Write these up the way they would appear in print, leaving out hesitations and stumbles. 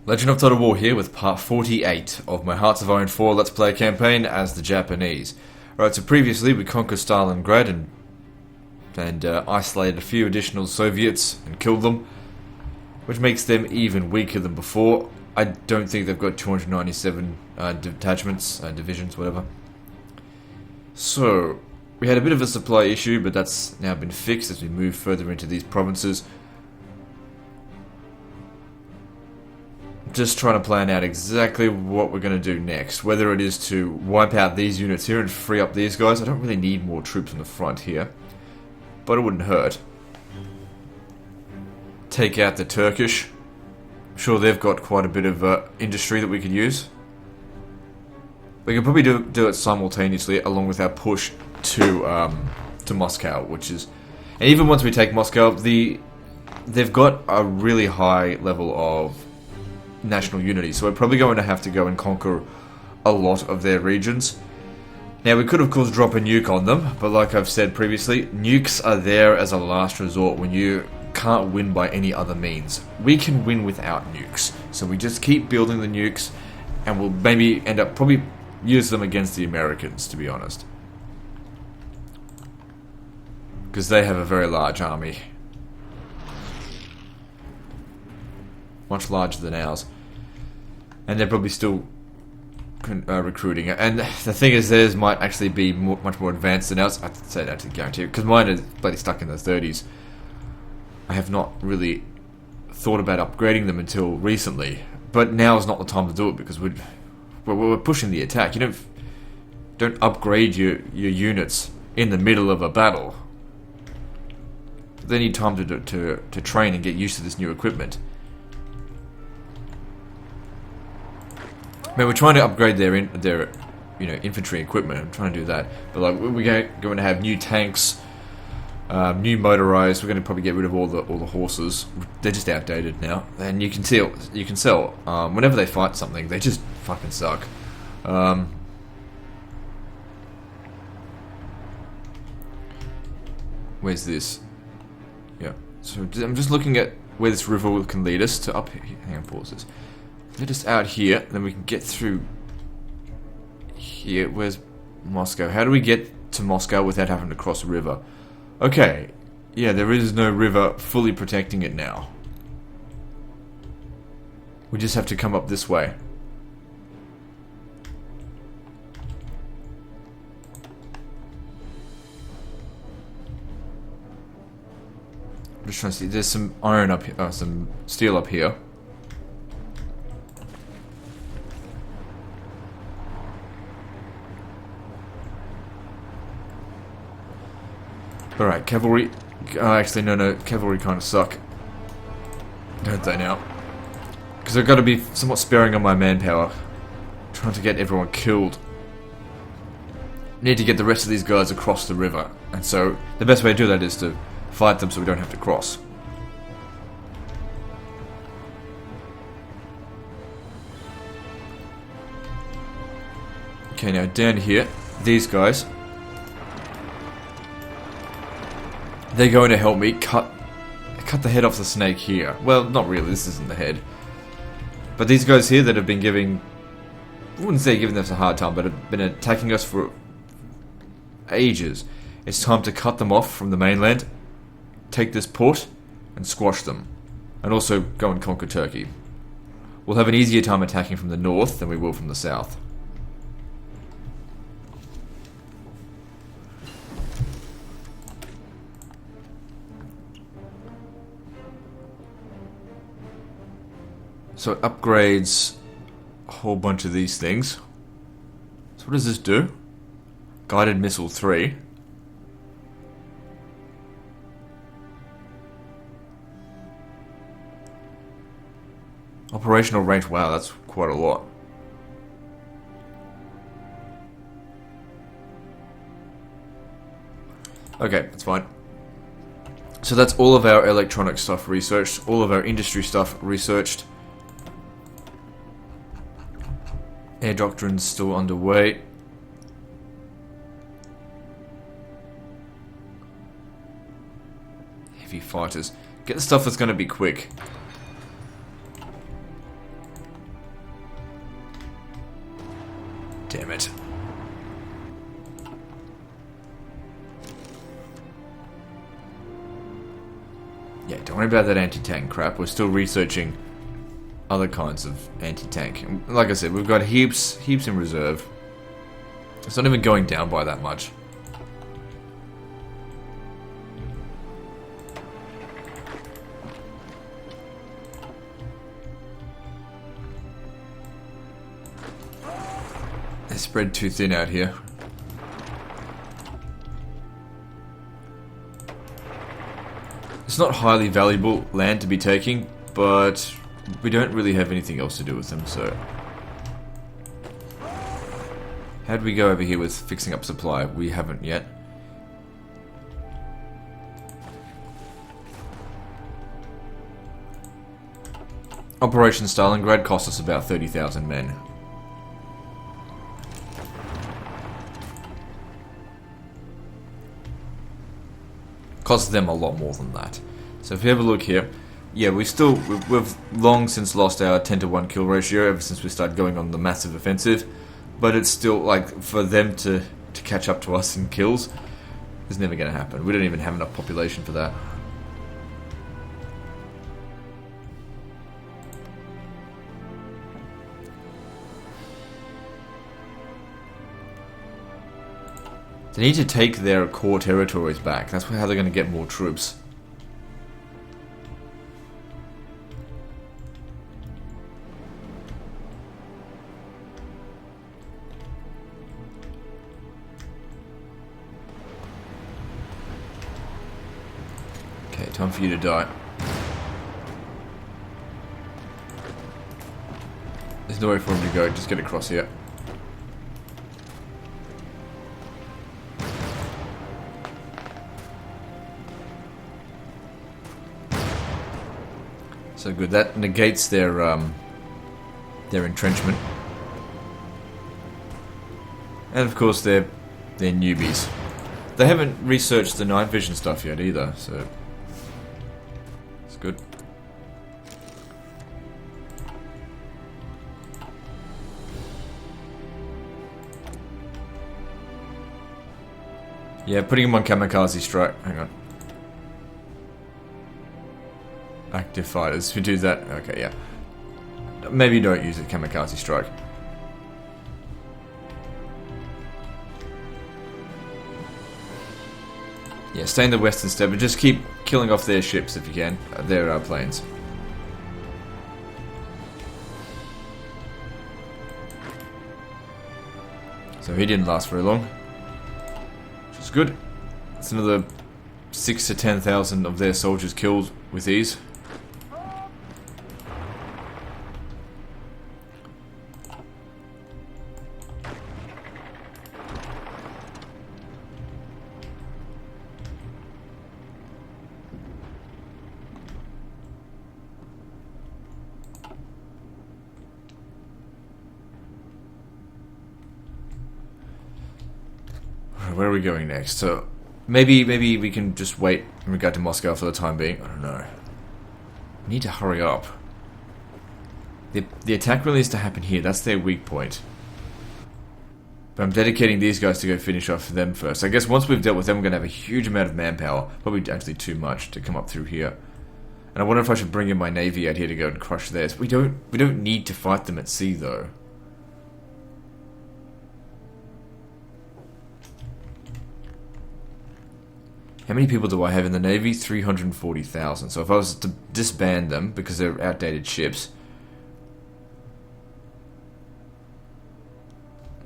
Legend of Total War here with part 48 of my Hearts of Iron 4 Let's Play campaign as the Japanese. Right, so previously we conquered Stalingrad and isolated a few additional Soviets and killed them, which makes them even weaker than before. I don't think they've got 297 detachments, divisions, whatever. So, we had a bit of a supply issue, but that's now been fixed as we move further into these provinces. Just trying to plan out exactly what we're going to do next. Whether it is to wipe out these units here and free up these guys. I don't really need more troops on the front here, but it wouldn't hurt. Take out the Turkish. I'm sure they've got quite a bit of industry that we could use. We can probably do it simultaneously along with our push to Moscow, which is... And even once we take Moscow, they've got a really high level of national unity, so we're probably going to have to go and conquer a lot of their regions. Now, we could of course drop a nuke on them, but like I've said previously, nukes are there as a last resort when you can't win by any other means. We can win without nukes, so we just keep building the nukes, and we'll maybe end up probably use them against the Americans, to be honest, because they have a very large army, much larger than ours. And they're probably still recruiting. And the thing is, theirs might actually be much more advanced than ours. I'd say that to guarantee, because mine is bloody stuck in the 30s. I have not really thought about upgrading them until recently. But now is not the time to do it, because we're pushing the attack. You don't upgrade your units in the middle of a battle. They need time to train and get used to this new equipment. I mean, we're trying to upgrade their infantry equipment. I'm trying to do that, but like we're going to have new tanks, new motorized. We're going to probably get rid of all the horses. They're just outdated now, and you can sell whenever they fight something, they just fucking suck. Where's this? Yeah. So I'm just looking at where this river can lead us to up here. Hang on, pause this. Let us out here, then we can get through here. Where's Moscow? How do we get to Moscow without having to cross a river? Okay, yeah, there is no river fully protecting it now. We just have to come up this way. I'm just trying to see. There's some iron up here, some steel up here. Alright, cavalry. Actually, no, cavalry kind of suck. Don't they now? Because I've got to be somewhat sparing on my manpower. Trying to get everyone killed. Need to get the rest of these guys across the river. And so, the best way to do that is to fight them so we don't have to cross. Okay, now down here, these guys. They're going to help me cut the head off the snake here. Well, not really, this isn't the head. But these guys here that have been giving... I wouldn't say giving us a hard time, but have been attacking us for ages. It's time to cut them off from the mainland, take this port, and squash them. And also go and conquer Turkey. We'll have an easier time attacking from the north than we will from the south. So it upgrades a whole bunch of these things. So what does this do? Guided Missile 3. Operational range, wow, that's quite a lot. Okay, that's fine. So that's all of our electronic stuff researched, all of our industry stuff researched. Air doctrine's still underway. Heavy fighters. Get the stuff that's going to be quick. Damn it. Yeah, don't worry about that anti-tank crap. We're still researching other kinds of anti-tank. And like I said, we've got heaps in reserve. It's not even going down by that much. They're spread too thin out here. It's not highly valuable land to be taking, but we don't really have anything else to do with them, so... How'd we go over here with fixing up supply? We haven't yet. Operation Stalingrad cost us about 30,000 men. Cost them a lot more than that. So if you have a look here, yeah, we've long since lost our 10-to-1 kill ratio ever since we started going on the massive offensive, but it's still, like, for them to catch up to us in kills is never going to happen. We don't even have enough population for that. They need to take their core territories back. That's how they're going to get more troops. Okay, time for you to die. There's nowhere for him to go. Just get across here. So good. That negates their entrenchment, and of course they're newbies. They haven't researched the night vision stuff yet either, so it's good. Yeah, putting him on kamikaze strike. Hang on. Active fighters who do that. Okay, yeah. Maybe don't use it, kamikaze strike. Yeah, stay in the west instead, but just keep killing off their ships if you can. Their planes. So he didn't last very long, which is good. It's another 6,000 to 10,000 of their soldiers killed with ease. Where are we going next? So maybe we can just wait in regard to Moscow for the time being. I don't know. We need to hurry up. The attack really needs to happen here. That's their weak point. But I'm dedicating these guys to go finish off them first. I guess once we've dealt with them, we're going to have a huge amount of manpower. Probably actually too much to come up through here. And I wonder if I should bring in my navy out here to go and crush theirs. We don't need to fight them at sea though. How many people do I have in the Navy? 340,000. So if I was to disband them because they're outdated ships...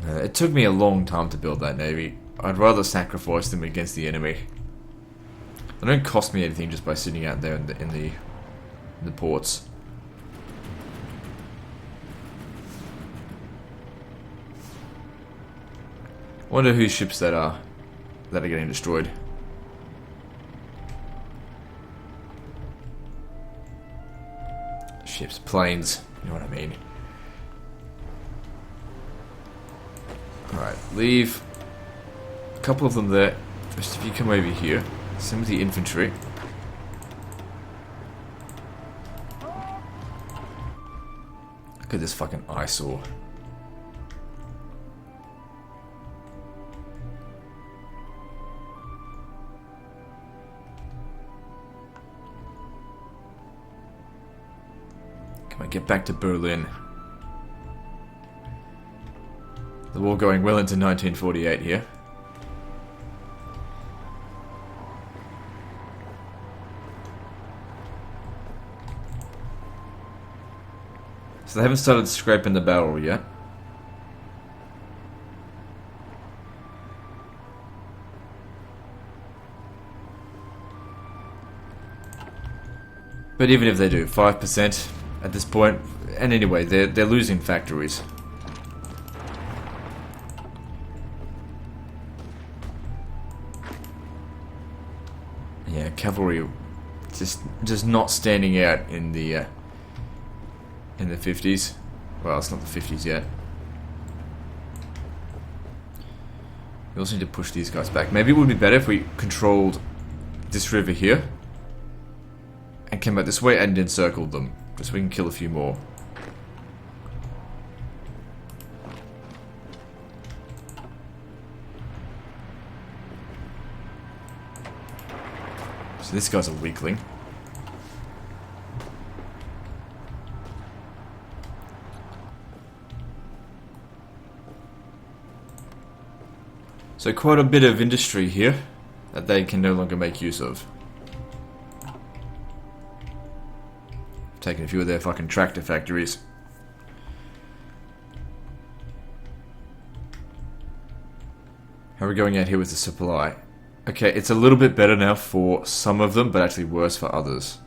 it took me a long time to build that Navy. I'd rather sacrifice them against the enemy. They don't cost me anything just by sitting out there in the ports. I wonder whose ships that are getting destroyed. Ships, planes, you know what I mean. Alright, leave a couple of them there. Just if you come over here, same with the infantry. Look at this fucking eyesore. Come on, get back to Berlin. The war going well into 1948 here. So they haven't started scraping the barrel yet. But even if they do, 5% at this point, and anyway, they're losing factories. Yeah, cavalry just not standing out in the 50s. Well, it's not the 50s yet. We also need to push these guys back. Maybe it would be better if we controlled this river here and came out this way and encircled them, just so we can kill a few more. So this guy's a weakling. So quite a bit of industry here that they can no longer make use of. Taking a few of their fucking tractor factories. How are we going out here with the supply? Okay, it's a little bit better now for some of them, but actually worse for others.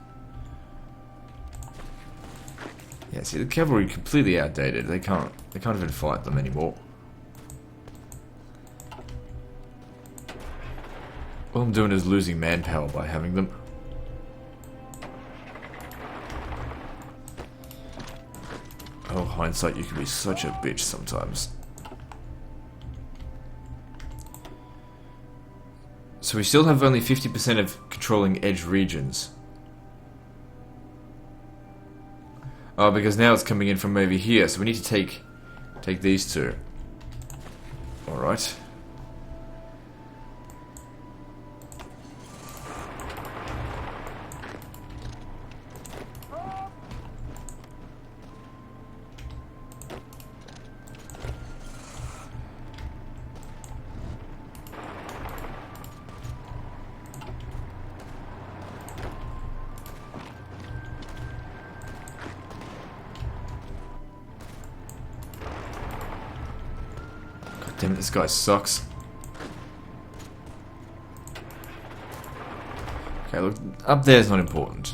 Yeah, see, the cavalry completely outdated. They can't even fight them anymore. All I'm doing is losing manpower by having them. Oh, hindsight, you can be such a bitch sometimes. So we still have only 50% of controlling edge regions. Oh, because now it's coming in from over here, so we need to take these two. Alright. Damn it, this guy sucks. Okay, look, up there is not important.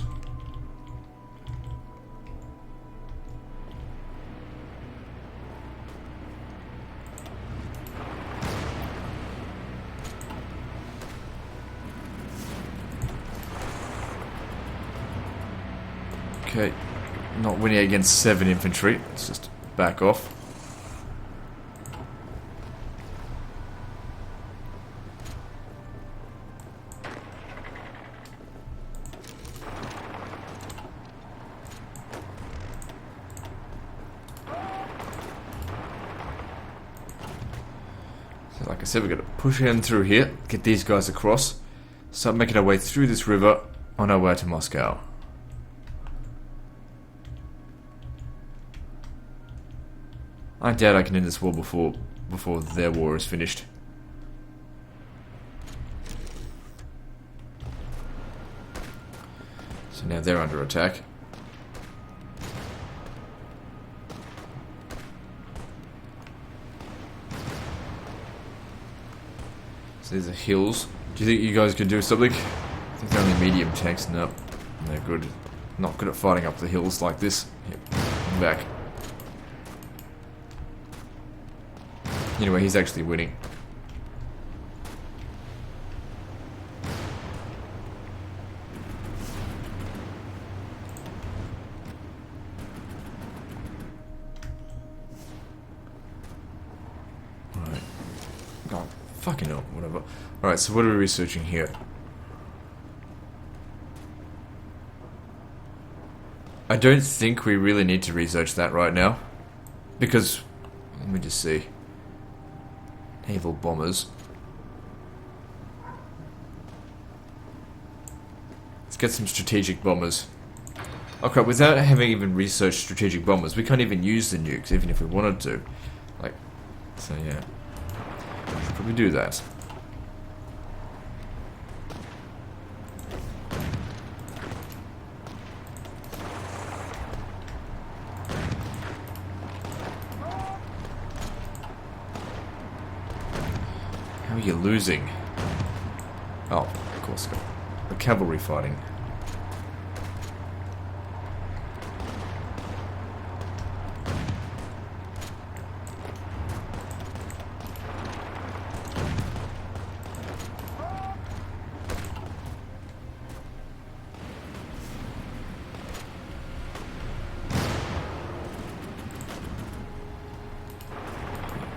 Okay, not winning against 7 infantry. Let's just back off. Like I said, we're going to push in through here, get these guys across, start making our way through this river on our way to Moscow. I doubt I can end this war before their war is finished. So now they're under attack. So these are hills. Do you think you guys can do something? I think they're only medium tanks. No, they're good. Not good at fighting up the hills like this. Yep. I'm back. Anyway, he's actually winning. Alright. Oh, fucking hell, whatever. Alright, so what are we researching here? I don't think we really need to research that right now. Because, let me just see. Naval bombers. Let's get some strategic bombers. Oh crap, without having even researched strategic bombers, we can't even use the nukes, even if we wanted to. Like, so yeah. We should probably do that. How are you losing? Oh, of course, the cavalry fighting.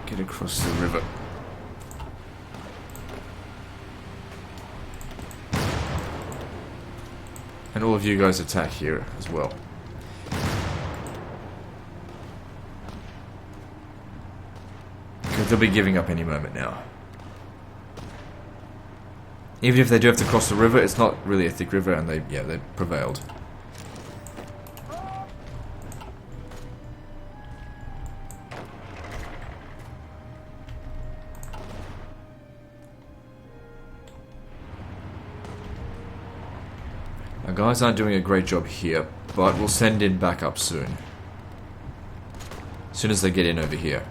Get across the river. And all of you guys attack here as well. Because they'll be giving up any moment now. Even if they do have to cross the river, it's not really a thick river, and they prevailed. Our guys aren't doing a great job here, but we'll send in backup soon. As soon as they get in over here.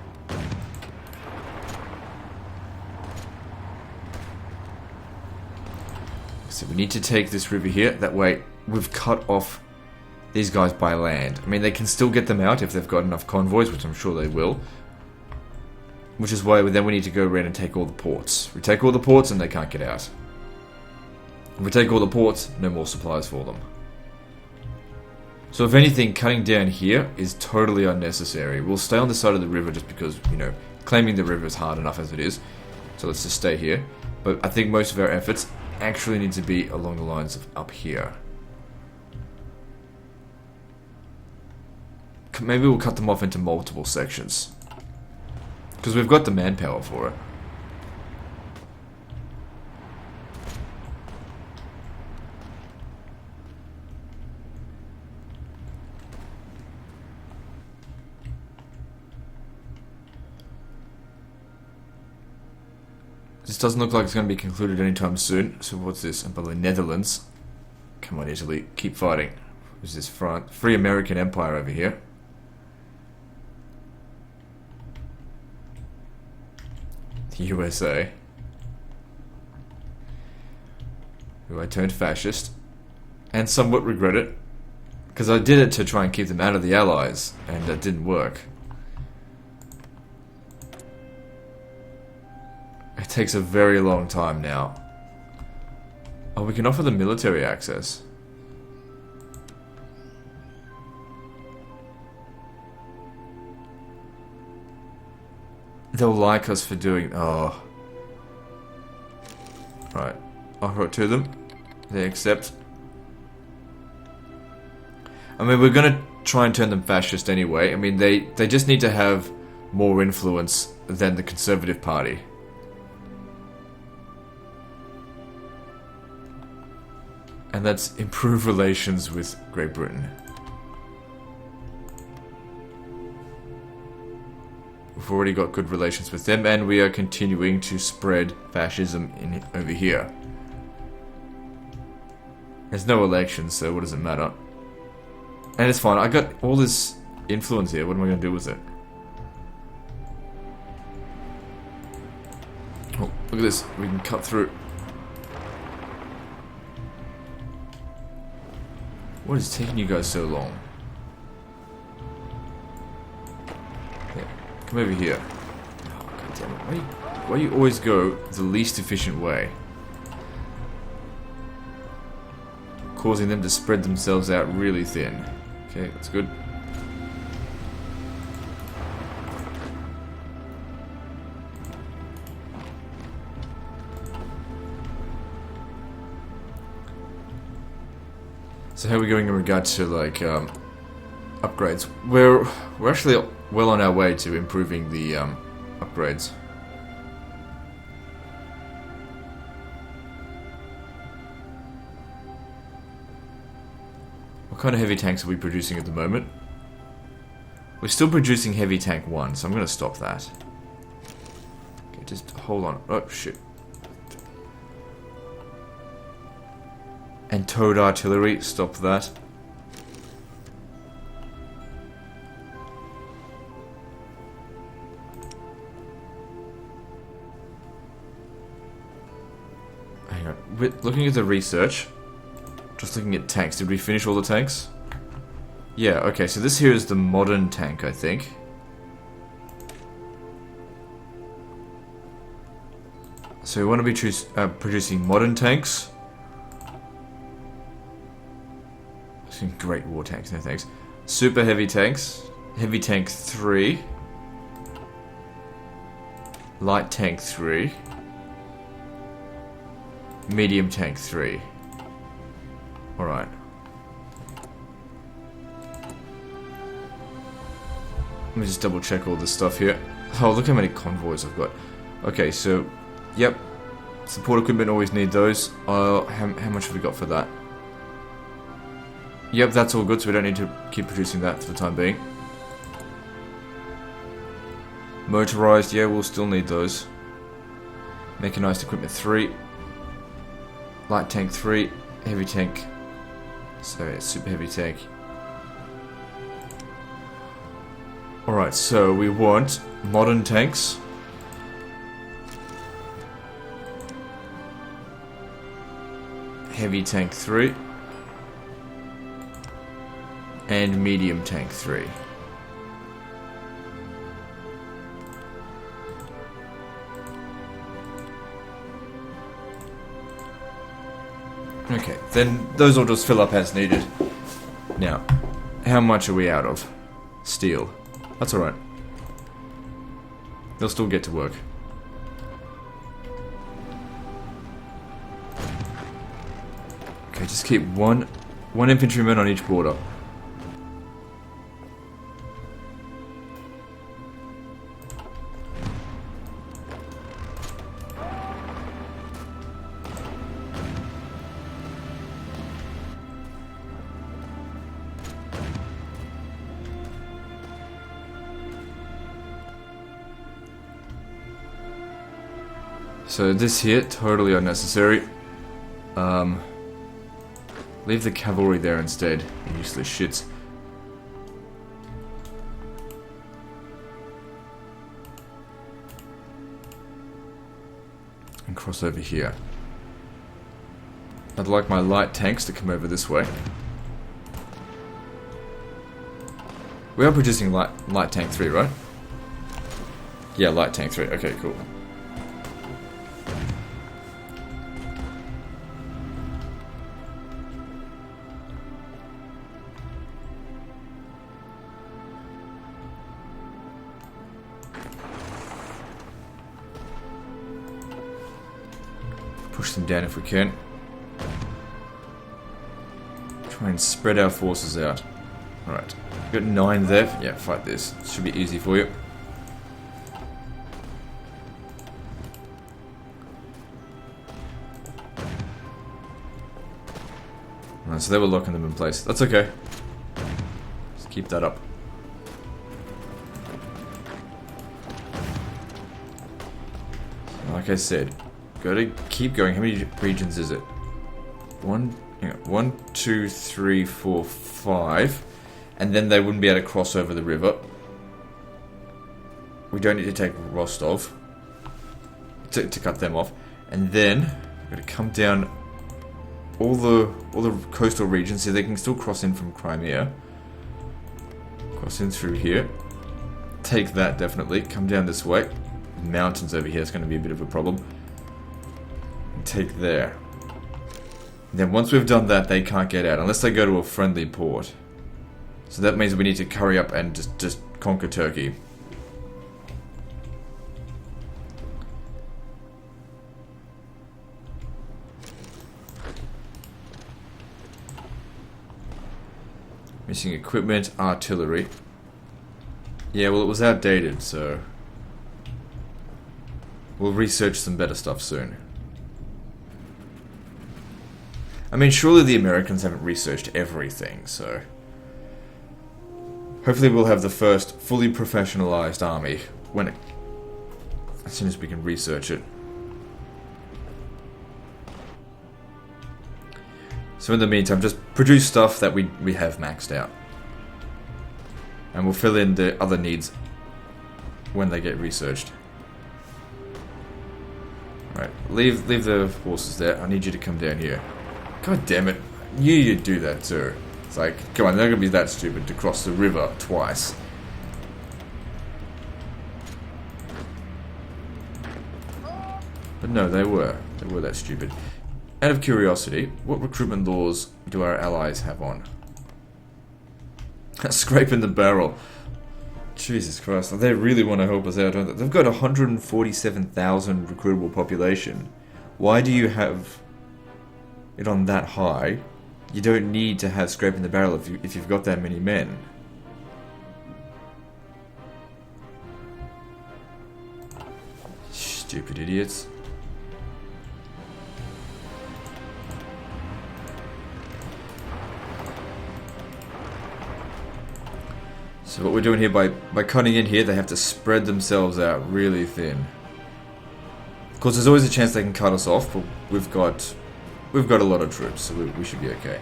So we need to take this river here. That way we've cut off these guys by land. I mean, they can still get them out if they've got enough convoys, which I'm sure they will. Which is why then we need to go around and take all the ports. We take all the ports and they can't get out. If we take all the ports, no more supplies for them. So if anything, cutting down here is totally unnecessary. We'll stay on the side of the river just because, you know, claiming the river is hard enough as it is. So let's just stay here. But I think most of our efforts actually need to be along the lines of up here. Maybe we'll cut them off into multiple sections. Because we've got the manpower for it. This doesn't look like it's going to be concluded anytime soon. So what's this? By the Netherlands. Come on, Italy. Keep fighting. Who's this front? Free American Empire over here. The USA. Who I turned fascist. And somewhat regret it. Because I did it to try and keep them out of the Allies. And that didn't work. It takes a very long time now. Oh, we can offer them military access. They'll like us for doing... Oh. Right. Offer it to them. They accept. I mean, we're going to try and turn them fascist anyway. I mean, they just need to have more influence than the Conservative Party. And that's improve relations with Great Britain. We've already got good relations with them, and we are continuing to spread fascism in over here. There's no elections, so what does it matter? And it's fine, I got all this influence here, what am I going to do with it? Oh, look at this, we can cut through. What is taking you guys so long? Yeah, come over here. Oh, God damn it. Why do you always go the least efficient way? Causing them to spread themselves out really thin. Okay, that's good. So how are we going in regard to like upgrades? We're actually well on our way to improving the upgrades. What kind of heavy tanks are we producing at the moment? We're still producing heavy tank 1, so I'm going to stop that. Okay, just hold on. Oh, shit. And towed artillery, stop that. Hang on. Looking at the research, just looking at tanks. Did we finish all the tanks? Yeah, okay, so this here is the modern tank, I think. So we want to be producing modern tanks. Some great war tanks, no thanks. Super heavy tanks. Heavy tank 3. Light tank 3. Medium tank 3. Alright. Let me just double check all this stuff here. Oh, look how many convoys I've got. Okay, so, yep. Support equipment, always need those. How much have we got for that? Yep, that's all good, so we don't need to keep producing that for the time being. Motorized, yeah, we'll still need those. Mechanized equipment 3. Light tank 3. Heavy tank. So, yeah, super heavy tank. Alright, so we want modern tanks. Heavy tank 3. And medium tank 3. Okay, then those will just fill up as needed. Now, how much are we out of? Steel. That's alright. They'll still get to work. Okay, just keep one infantryman on each border. So this here, totally unnecessary. Leave the cavalry there instead, you useless shits. And cross over here. I'd like my light tanks to come over this way. We are producing light tank 3, right? Yeah, light tank 3. Okay, cool. Push them down if we can. Try and spread our forces out. Alright. Got 9 there. Yeah, fight this. Should be easy for you. Alright, so they were locking them in place. That's okay. Just keep that up. Like I said, gotta keep going. How many regions is it? 1, 2, 3, 4, 5. And then they wouldn't be able to cross over the river. We don't need to take Rostov to cut them off. And then we're gonna come down all the coastal regions so they can still cross in from Crimea. Cross in through here. Take that definitely. Come down this way. Mountains over here is going to be a bit of a problem. And take there. And then once we've done that, they can't get out unless they go to a friendly port. So that means we need to hurry up and just conquer Turkey. Missing equipment, artillery. Yeah, well, it was outdated, so we'll research some better stuff soon. I mean, surely the Americans haven't researched everything, so... Hopefully we'll have the first fully professionalized army as soon as we can research it. So in the meantime, just produce stuff that we have maxed out. And we'll fill in the other needs when they get researched. Right, leave the horses there. I need you to come down here. God damn it. I knew you'd do that too. It's like, come on, they're not gonna be that stupid to cross the river twice. But no, they were. They were that stupid. Out of curiosity, what recruitment laws do our allies have on? Scraping the barrel. Jesus Christ, they really want to help us out, don't they? They've got 147,000 recruitable population. Why do you have it on that high? You don't need to have scraping the barrel if you've got that many men. Stupid idiots. So what we're doing here, by cutting in here, they have to spread themselves out really thin. Of course, there's always a chance they can cut us off, but we've got a lot of troops, so we should be okay.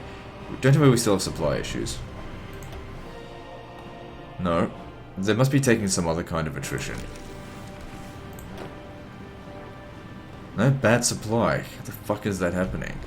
Don't tell me we still have supply issues. No. They must be taking some other kind of attrition. No, bad supply. How the fuck is that happening?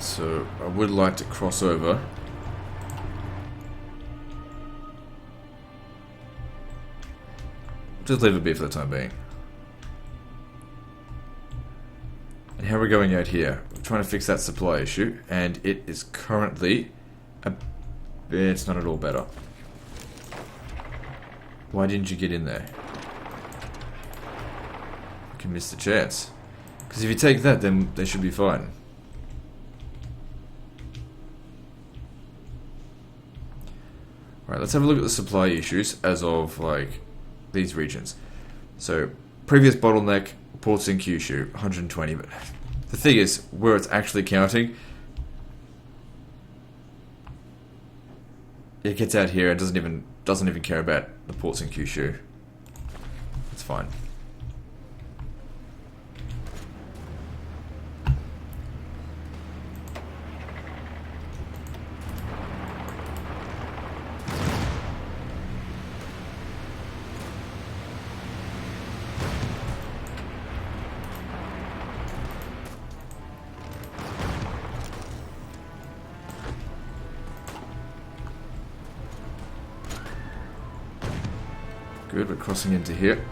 So, I would like to cross over. Just leave it be for the time being. And how are we going out here? We're trying to fix that supply issue, and it is currently it's not at all better. Why didn't you get in there? You can miss the chance. Because if you take that, then they should be fine. Right, let's have a look at the supply issues as of, like, these regions. So, previous bottleneck, ports in Kyushu, 120, but the thing is, where it's actually counting, it gets out here and doesn't even care about the ports in Kyushu. It's fine. Good, we're crossing into here.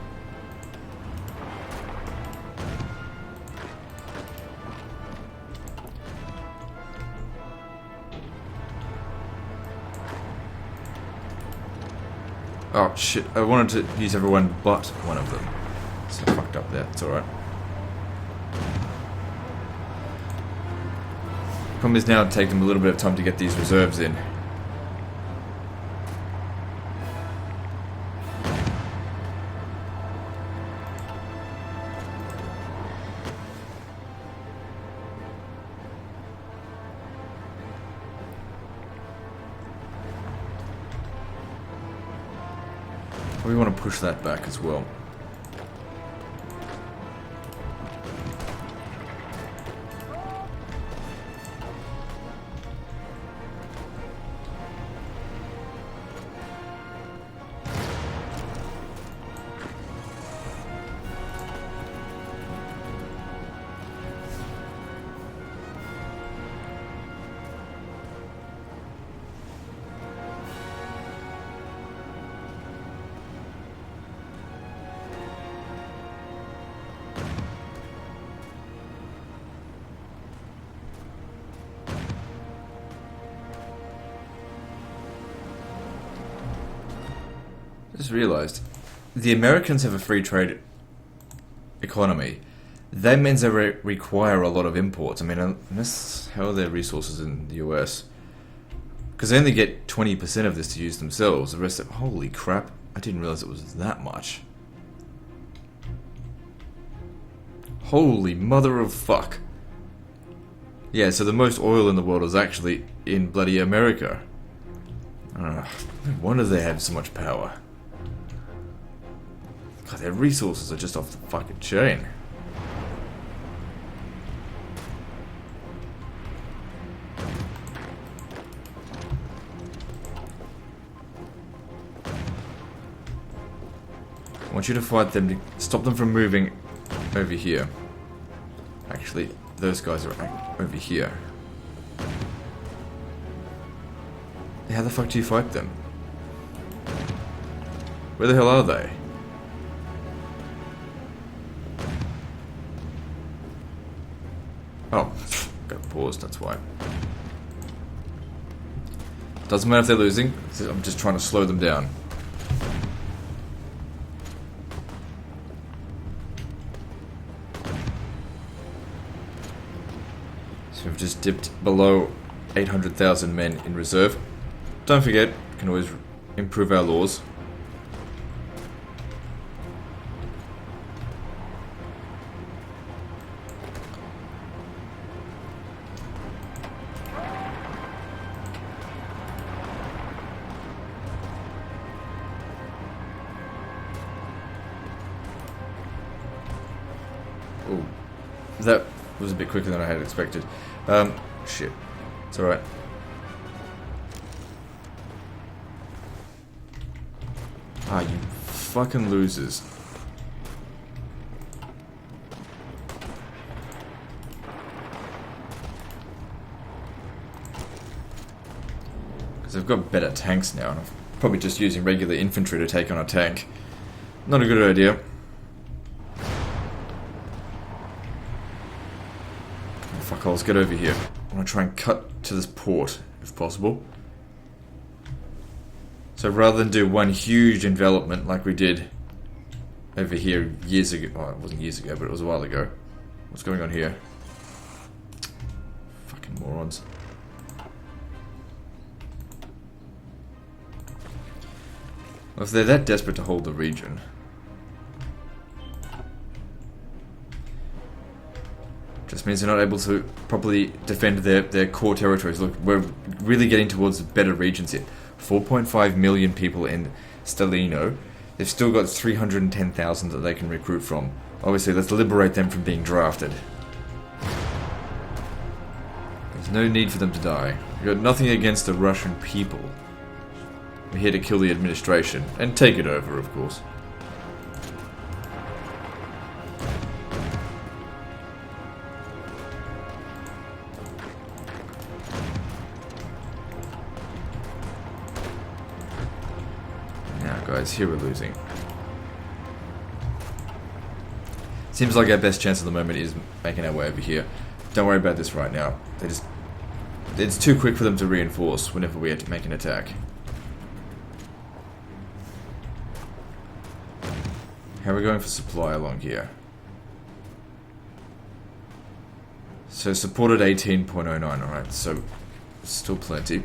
Oh shit, I wanted to use everyone but one of them. So I fucked up there, it's alright. Problem is now it'll take them a little bit of time to get these reserves in. We want to push that back as well. Just realized the Americans have a free trade economy, that means they require a lot of imports. I mean, unless, how are their resources in the US? Because they only get 20% of this to use themselves. The rest of... Holy crap. I didn't realize it was that much. Holy mother of fuck. Yeah, so the most oil in the world is actually in bloody America. No wonder they have so much power. God, their resources are just off the fucking chain. I want you to fight them to stop them from moving over here. Actually, those guys are over here. How the fuck do you fight them? Where the hell are they? Oh, got paused, that's why. Doesn't matter if they're losing, I'm just trying to slow them down. So we've just dipped below 800,000 men in reserve. Don't forget, we can always improve our laws. Oh, that was a bit quicker than I had expected. Shit. It's alright. Ah, you fucking losers. Because I've got better tanks now, and I'm probably just using regular infantry to take on a tank. Not a good idea. Oh, fuck, let's get over here. I want to try and cut to this port, if possible. So rather than do one huge envelopment like we did over here years ago, oh, it wasn't years ago, but it was a while ago. What's going on here? Fucking morons. Well, if they're that desperate to hold the region, just means they're not able to properly defend their core territories. Look, we're really getting towards better regions here. 4.5 million people in Stalino. They've still got 310,000 that they can recruit from. Obviously, let's liberate them from being drafted. There's no need for them to die. We've got nothing against the Russian people. We're here to kill the administration and take it over, of course. Guys, here we're losing. Seems like our best chance at the moment is making our way over here. Don't worry about this right now. It's too quick for them to reinforce whenever we make an attack. How are we going for supply along here? So supported 18.09, alright, so still plenty.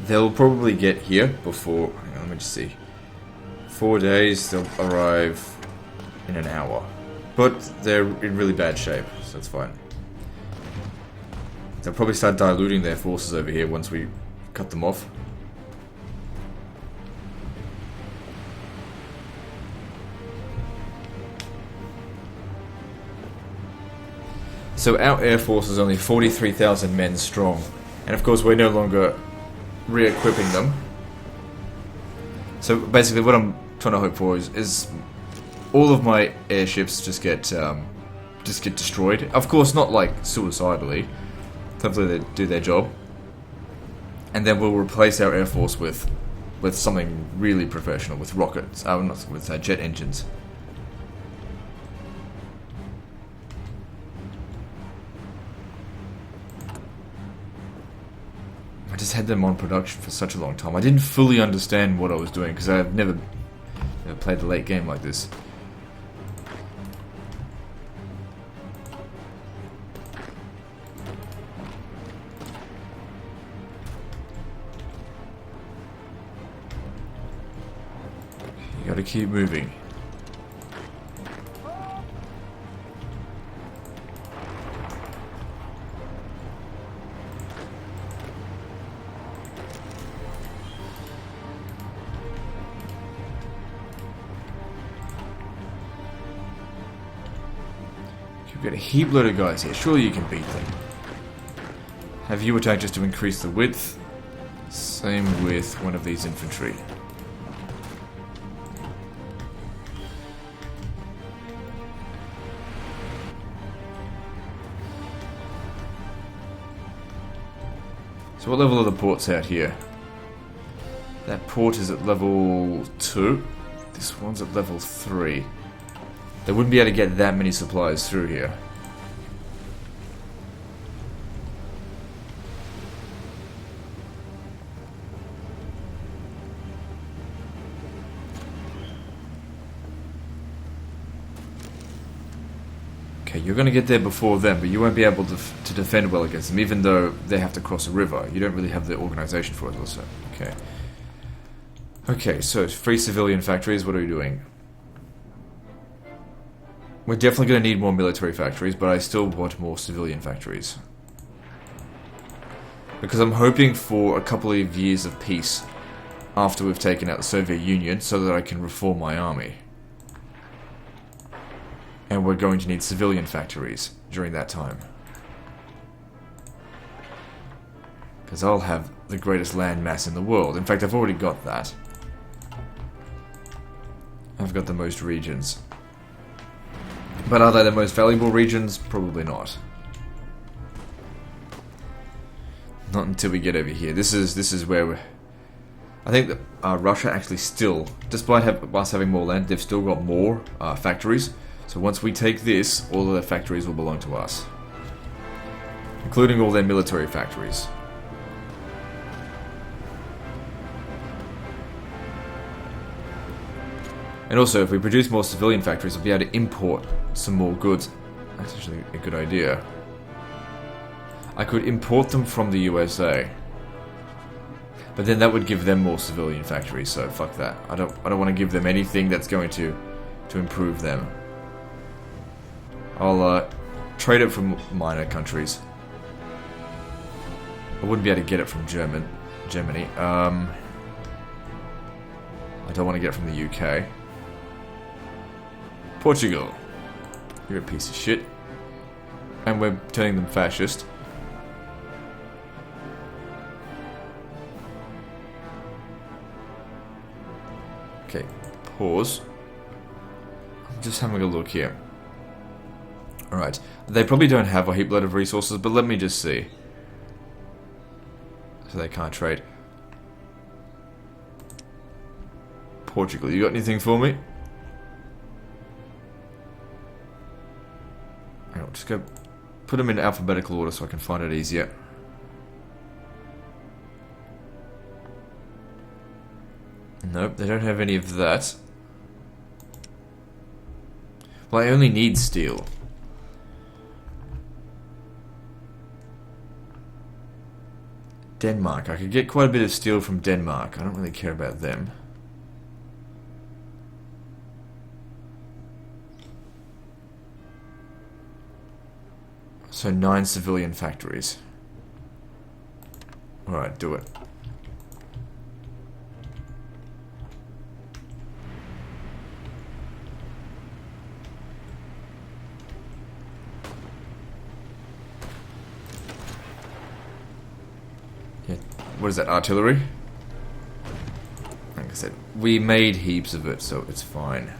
They'll probably get here before... Hang on, let me just see. 4 days, they'll arrive in an hour. But they're in really bad shape, so that's fine. They'll probably start diluting their forces over here once we cut them off. So our air force is only 43,000 men strong. And of course we're no longer re-equipping them. So basically what I'm trying to hope for is all of my airships just get destroyed. Of course not like suicidally. Hopefully they do their job. And then we'll replace our air force with with something really professional, with rockets, not with jet engines. I just had them on production for such a long time. I didn't fully understand what I was doing because I've never played a late game like this. You gotta keep moving. You've got a heap load of guys here. Surely you can beat them. Have you attack just to increase the width? Same with one of these infantry. So what level are the ports out here? That port is at level 2. This one's at level 3. They wouldn't be able to get that many supplies through here. Okay, you're going to get there before them, but you won't be able to defend well against them, even though they have to cross a river. You don't really have the organization for it also. Okay. Okay, so free civilian factories, what are we doing? We're definitely going to need more military factories, but I still want more civilian factories. Because I'm hoping for a couple of years of peace after we've taken out the Soviet Union so that I can reform my army. And we're going to need civilian factories during that time. Because I'll have the greatest land mass in the world. In fact, I've already got that. I've got the most regions. But are they the most valuable regions? Probably not. Not until we get over here. This is where we're... I think that Russia actually still, despite us having more land, they've still got more factories. So once we take this, all of their factories will belong to us. Including all their military factories. And also, if we produce more civilian factories, we'll be able to import some more goods. That's actually a good idea. I could import them from the USA. But then that would give them more civilian factories, so fuck that. I don't want to give them anything that's going to improve them. I'll trade it from minor countries. I wouldn't be able to get it from Germany. I don't want to get it from the UK. Portugal. You're a piece of shit. And we're turning them fascist. Okay, pause. I'm just having a look here. Alright, they probably don't have a heap load of resources, but let me just see. So they can't trade. Portugal, you got anything for me? I'll just go put them in alphabetical order so I can find it easier. Nope, they don't have any of that. Well, I only need steel. Denmark. I could get quite a bit of steel from Denmark. I don't really care about them. So 9 civilian factories. Alright, do it. Yeah, what is that, artillery? Like I said, we made heaps of it, so it's fine.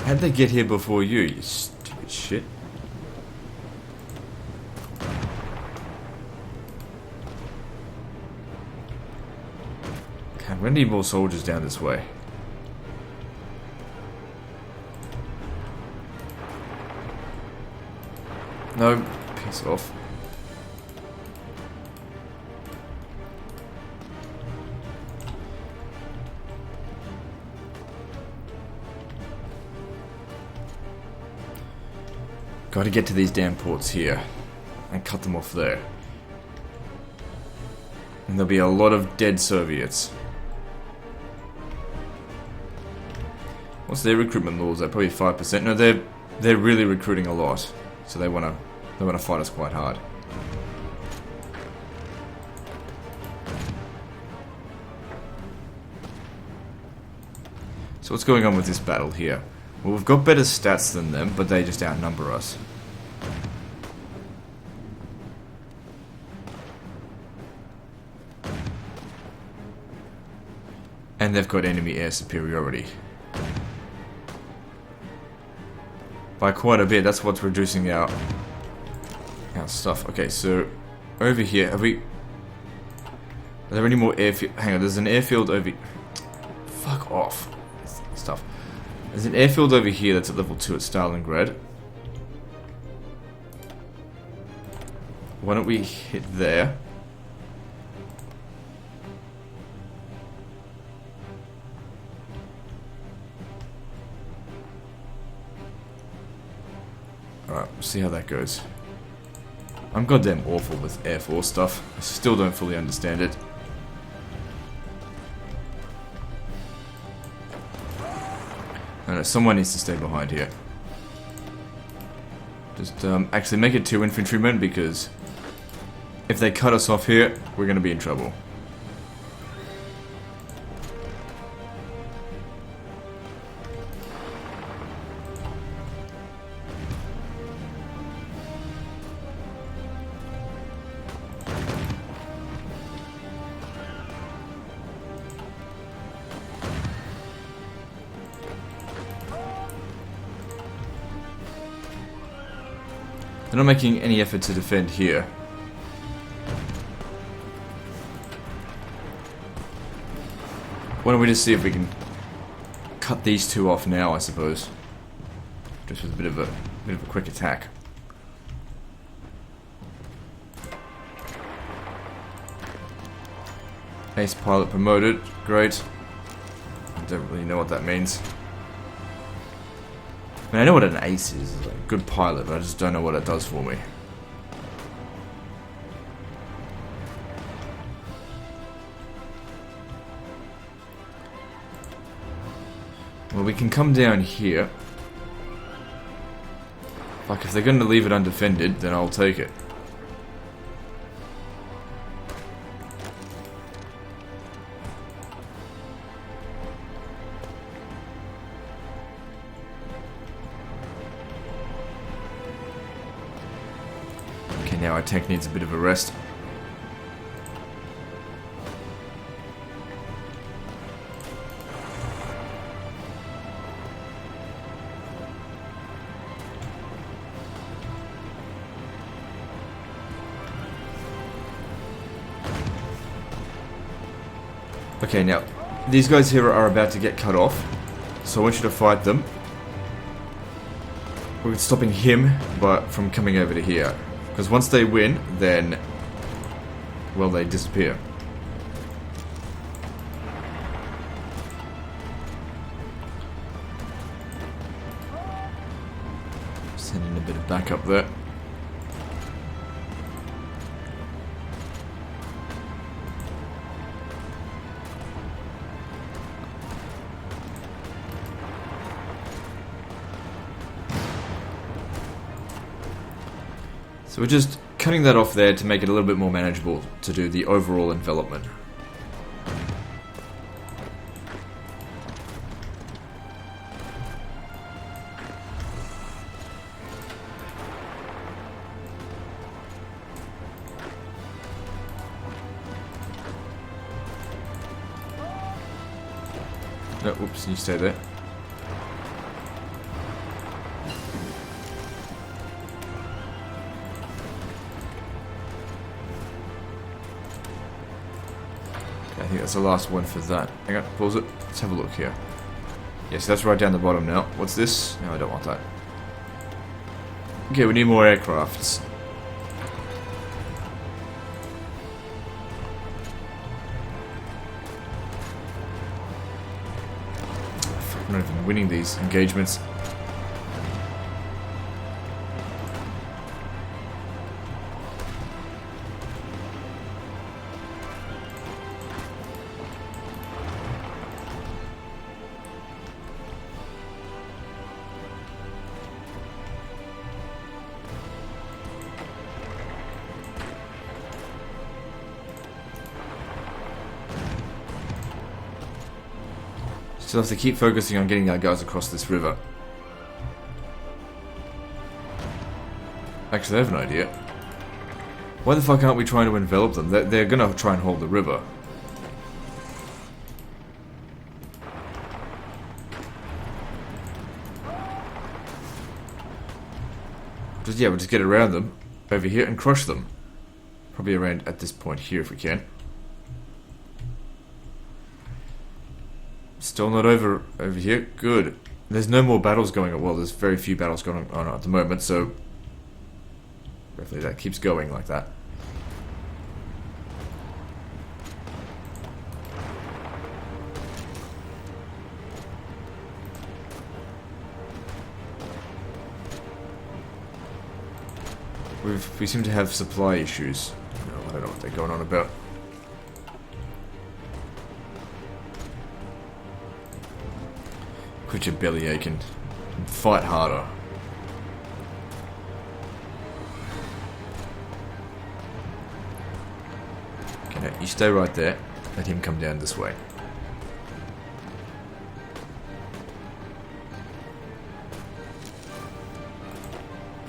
How'd they get here before you stupid shit? I'm gonna need more soldiers down this way. No, piss off. Gotta get to these damn ports here and cut them off there. And there'll be a lot of dead Soviets. What's their recruitment laws? They're probably 5%. No, they're really recruiting a lot, so they wanna fight us quite hard. So what's going on with this battle here? Well, we've got better stats than them, but they just outnumber us. And they've got enemy air superiority. By quite a bit, that's what's reducing our stuff. Okay, so over here, are there any more airfield? Hang on, there's an airfield over... Fuck off. Stuff. There's an airfield over here that's at level 2 at Stalingrad. Why don't we hit there? Alright, we'll see how that goes. I'm goddamn awful with Air Force stuff. I still don't fully understand it. No, someone needs to stay behind here. Just actually make it 2 infantrymen, because if they cut us off here, we're going to be in trouble. They're not making any effort to defend here. Why don't we just see if we can cut these two off now, I suppose. Just with a bit of a quick attack. Ace pilot promoted, great. I don't really know what that means. I mean, I know what an ace is, it's like a good pilot, but I just don't know what it does for me. Well, we can come down here. Like, if they're going to leave it undefended, then I'll take it. Now our tank needs a bit of a rest. Okay, now these guys here are about to get cut off, so I want you to fight them. We're stopping him, but from coming over to here. Because once they win, then, well, they disappear. Send in a bit of backup there. So we're just cutting that off there to make it a little bit more manageable to do the overall envelopment. No, oops, you stay there. that's the last one for that. Hang on, pause it. Let's have a look here. Yes, that's right down the bottom now. What's this? No, I don't want that. Okay, we need more aircrafts. I'm not even winning these engagements. Still have to keep focusing on getting our guys across this river. Actually, I have an idea. Why the fuck aren't we trying to envelop them? They're gonna try and hold the river. Just, yeah, we'll just get around them over here and crush them. Probably around at this point here if we can. Still not over here. Good. There's no more battles going on. Well, there's very few battles going on at the moment, so hopefully that keeps going like that. We seem to have supply issues. No, I don't know what they're going on about. Quit your belly aching. Fight harder. Okay, now you stay right there. Let him come down this way.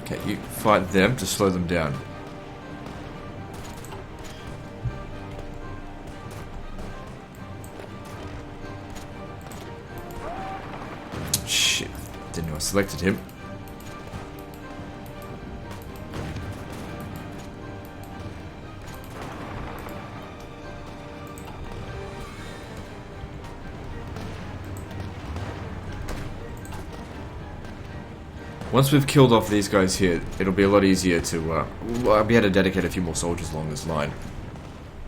Okay, you fight them to slow them down. Didn't know I selected him. Once we've killed off these guys here, it'll be a lot easier to, I'll be able to dedicate a few more soldiers along this line.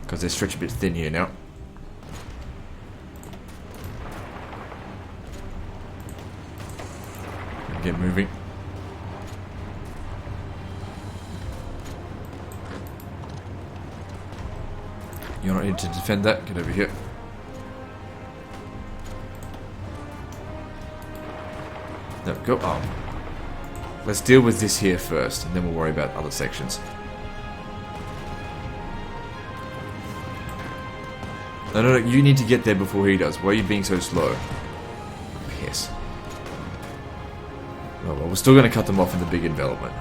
Because they're stretched a bit thin here now. Get moving. You're not needed to defend that. Get over here. There we go. Oh. Let's deal with this here first, and then we'll worry about other sections. No, you need to get there before he does. Why are you being so slow? Piss. Oh well, we're still going to cut them off in the big envelopment.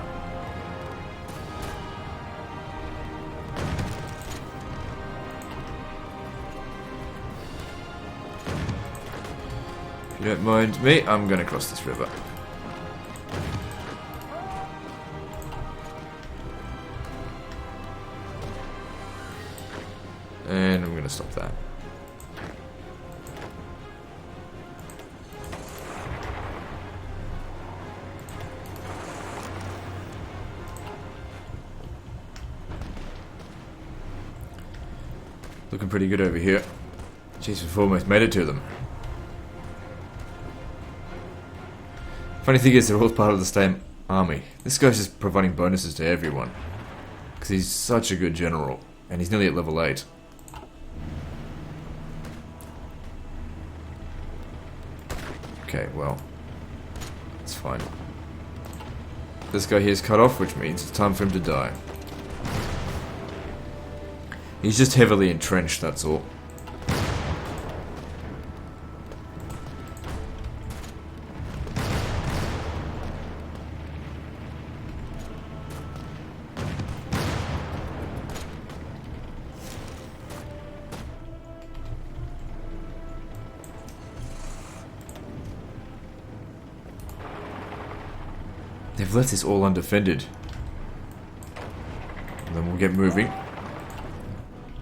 If you don't mind me, I'm going to cross this river. And I'm going to stop that. Looking pretty good over here. Jeez, we've almost made it to them. Funny thing is, they're all part of the same army. This guy's just providing bonuses to everyone. Because he's such a good general. And he's nearly at level 8. Okay, well. It's fine. This guy here is cut off, which means it's time for him to die. He's just heavily entrenched, that's all. They've left this all undefended. And then we'll get moving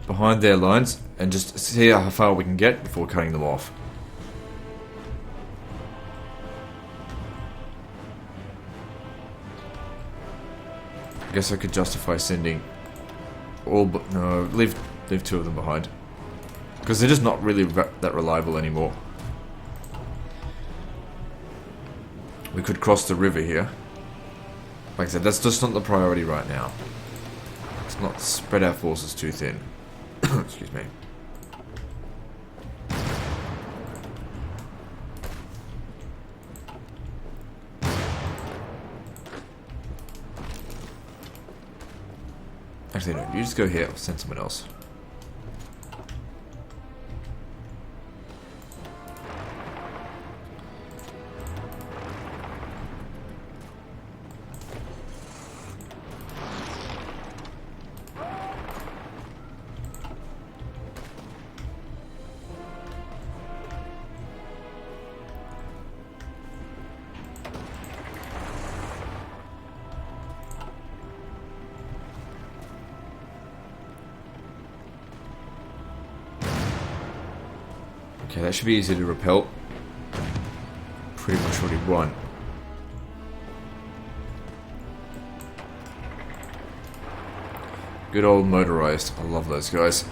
behind their lines and just see how far we can get before cutting them off. I guess I could justify sending all but no, leave 2 of them behind. Because they're just not really that reliable anymore. We could cross the river here. Like I said, that's just not the priority right now. Let's not spread our forces too thin. Excuse me. Actually, no, you just go here. I'll send someone else. Okay, that should be easy to repel. Pretty much already won. Good old motorized. I love those guys.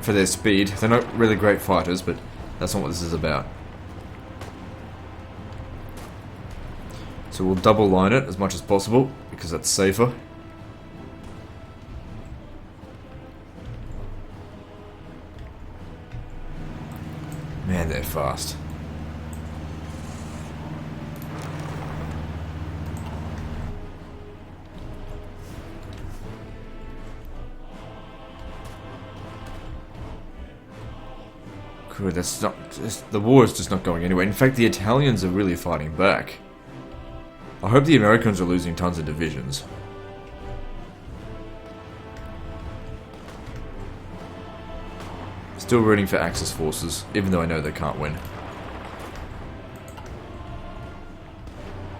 For their speed. They're not really great fighters, but that's not what this is about. So we'll double line it as much as possible, because that's safer. Man, they're fast. Good, that's not... the war is just not going anywhere. In fact, the Italians are really fighting back. I hope the Americans are losing tons of divisions. Still rooting for Axis forces, even though I know they can't win.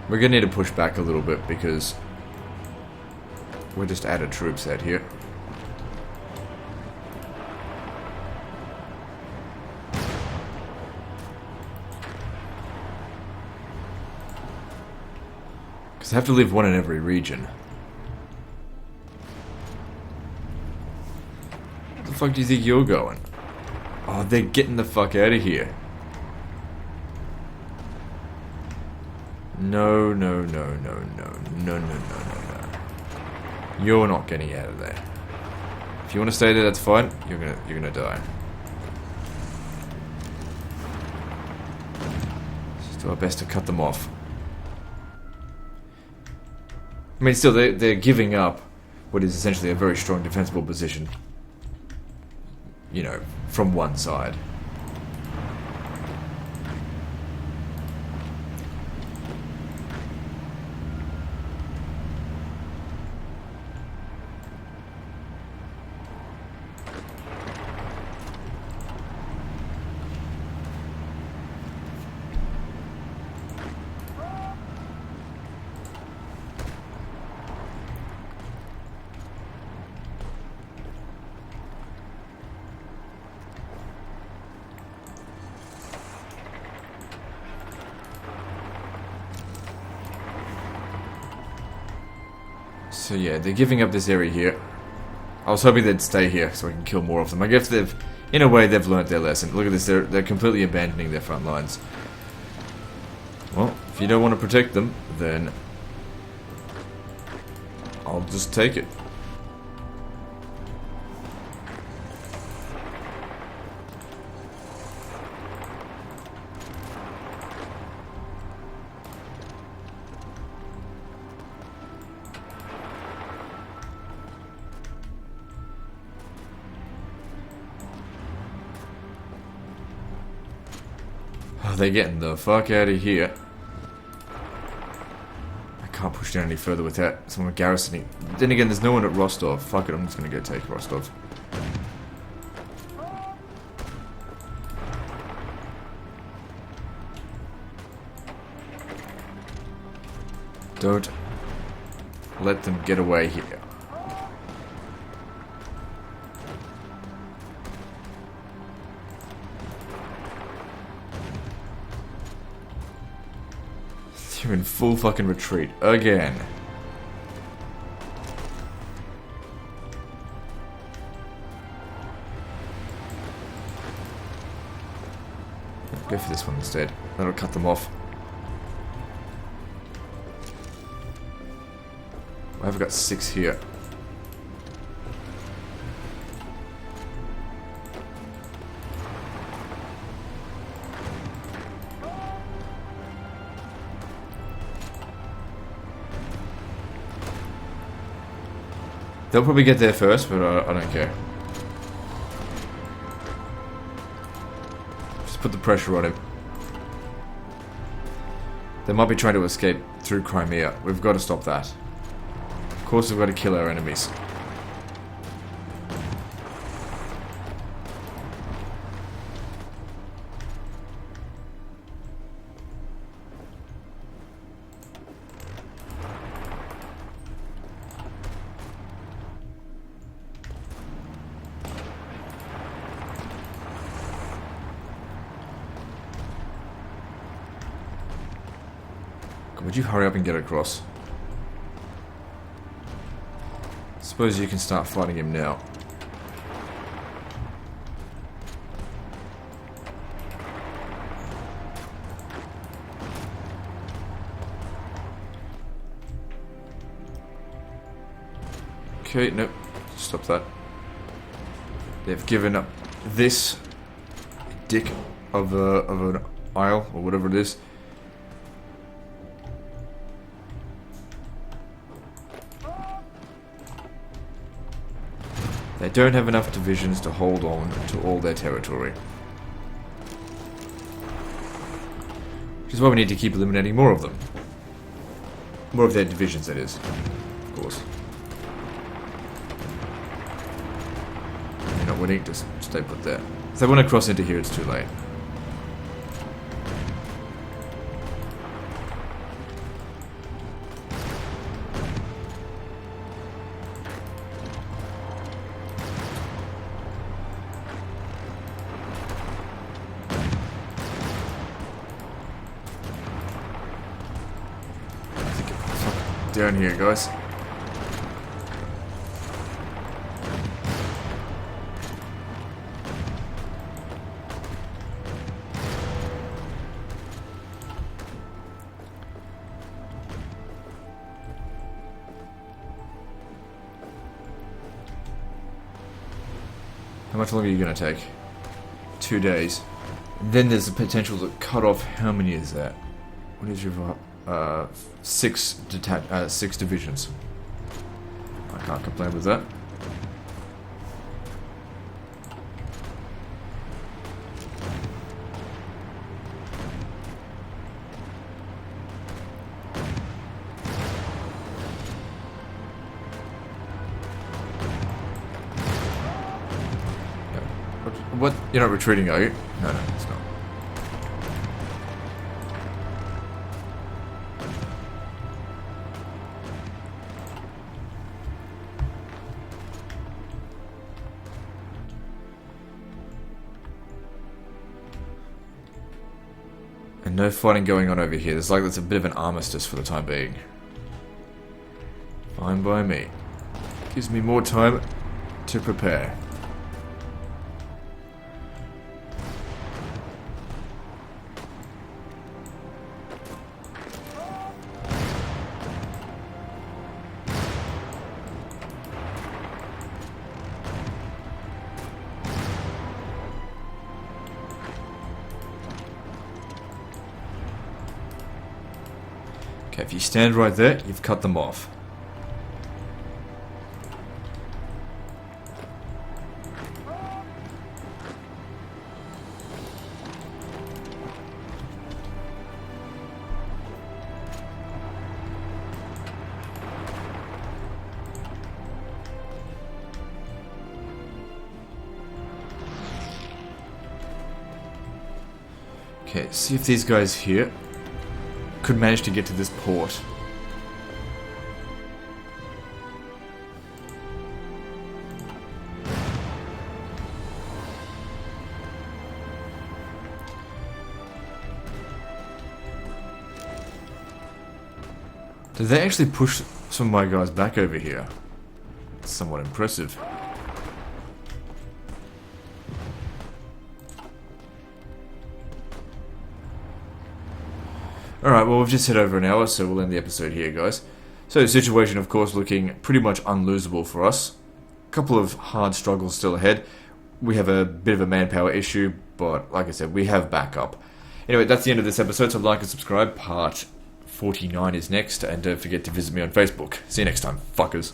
We're gonna need to push back a little bit because we're just out of troops out here. Because I have to leave one in every region. Where the fuck do you think you're going? Oh, they're getting the fuck out of here. No, no, no, no, no, no, no, no, no, no. You're not getting out of there. If you want to stay there, that's fine. You're gonna die. Let's do our best to cut them off. I mean, still, they're giving up what is essentially a very strong defensible position. You know, from one side. So yeah, they're giving up this area here. I was hoping they'd stay here so I can kill more of them. I guess they've, in a way, they've learnt their lesson. Look at this, they're completely abandoning their front lines. Well, if you don't want to protect them, then I'll just take it. They're getting the fuck out of here. I can't push down any further without someone garrisoning. Then again, there's no one at Rostov. Fuck it, I'm just gonna go take Rostov. Don't let them get away here. You're in full fucking retreat again. Go for this one instead. That'll cut them off. I've got 6 here. They'll probably get there first, but I don't care. Just put the pressure on him. They might be trying to escape through Crimea. We've got to stop that. Of course, we've got to kill our enemies. Would you hurry up and get across? Suppose you can start fighting him now. Okay, nope. Stop that. They've given up this dick of an aisle, or whatever it is. They don't have enough divisions to hold on to all their territory. Which is why we need to keep eliminating more of them. More of their divisions, that is. Of course. You're not winning, just stay put there. If they want to cross into here, it's too late. Down here, guys. How much longer are you going to take? 2 days. And then there's the potential to cut off. How many is that? What is your 6 divisions. I can't complain with that. What? You're not retreating, are you? No, it's not. And no fighting going on over here. There's a bit of an armistice for the time being. Fine by me. Gives me more time to prepare. Okay, if you stand right there, you've cut them off. Okay, see if these guys here could manage to get to this port. Did they actually push some of my guys back over here? It's somewhat impressive. Alright, well, we've just hit over an hour, so we'll end the episode here, guys. So, the situation, of course, looking pretty much unlosable for us. A couple of hard struggles still ahead. We have a bit of a manpower issue, but like I said, we have backup. Anyway, that's the end of this episode, so like and subscribe. Part 49 is next, and don't forget to visit me on Facebook. See you next time, fuckers.